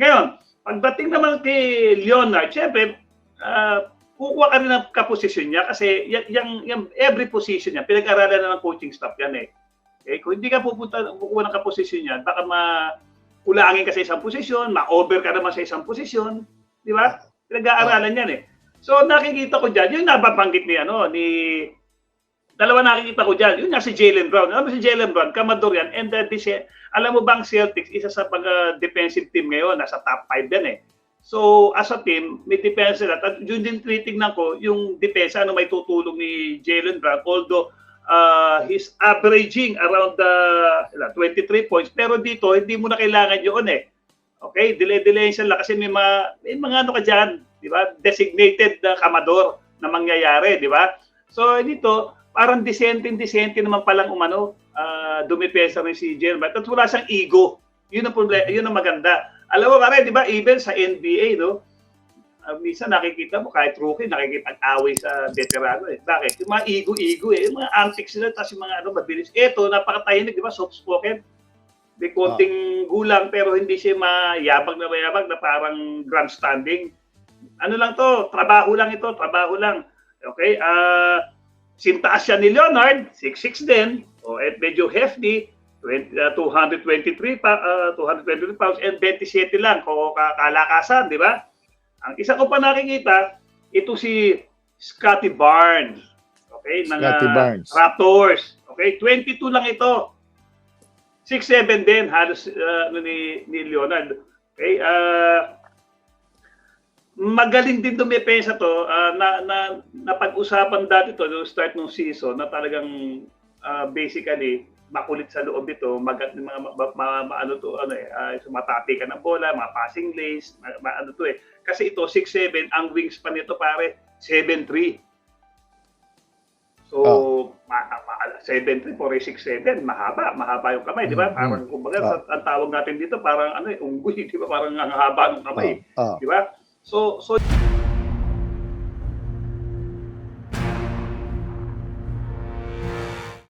Ngayon, pagdating naman kay Leonard, syempre, kukuha ka rin ng kaposisyon niya kasi yung every position niya, pinag-aralan na ng coaching staff yan eh. Kung hindi ka kukuha ng kaposisyon niyan, baka kulangin ka sa isang posisyon, ma-over ka naman sa isang posisyon, di ba? Pinag-aaralan yan eh. So nakikita ko diyan, yung nababanggit dalawa nakikita ko diyan. Yun nga si Jaylen Brown. Alam mo si Jaylen Brown, kamador yan. And alam mo bang Celtics, isa sa defensive team ngayon, nasa top 5 din eh. So as a team, may depensa lahat. At yun din tinitingnan ko, yung depensa, may tutulong ni Jaylen Brown. Although he's averaging around 23 points. Pero dito, hindi mo na kailangan yun eh. Okay? Delay siya lang kasi may mga ano ka dyan, di ba? Designated kamador na mangyayari, di ba? So dito, parang disente naman palang dumipensa rin si Jaylen Brown. At wala siyang ego. Yun ang problema, yun ang maganda. Alam mo pare, di ba, even sa NBA, no? Minsan nakikita mo, kahit rookie, nakikipag-away sa veterano eh. Bakit? Yung mga ego eh. Yung mga antics sila, tapos yung mga mabilis. Eto, napakatahinig, di ba, soft-spoken. May konting gulang, pero hindi siya mayabag na parang grandstanding. Ano lang to, trabaho lang ito, trabaho lang. Okay? Sintaas siya ni Leonard, 6'6 din, at medyo hefty, 223 pounds and 27 lang kalakasan, di ba? Ang isa ko pa nakikita, ito si Scottie Barnes. Okay, ng Raptors. Okay, 22 lang ito. 6'7 din halos ni Leonard. Okay, magaling din dumepensa to na pag-usapan dati to no start ng season na talagang basically makulit sa loob ito, matati ka ng bola, mga passing lanes, Kasi ito 6'7", ang wings pa nito pare 7'3". So 7'3 for 6'7", mahaba yung kamay, di ba? Parang kumbaga ang tawag natin dito parang unggoy, di ba? Parang ang haba ng kamay, di ba? So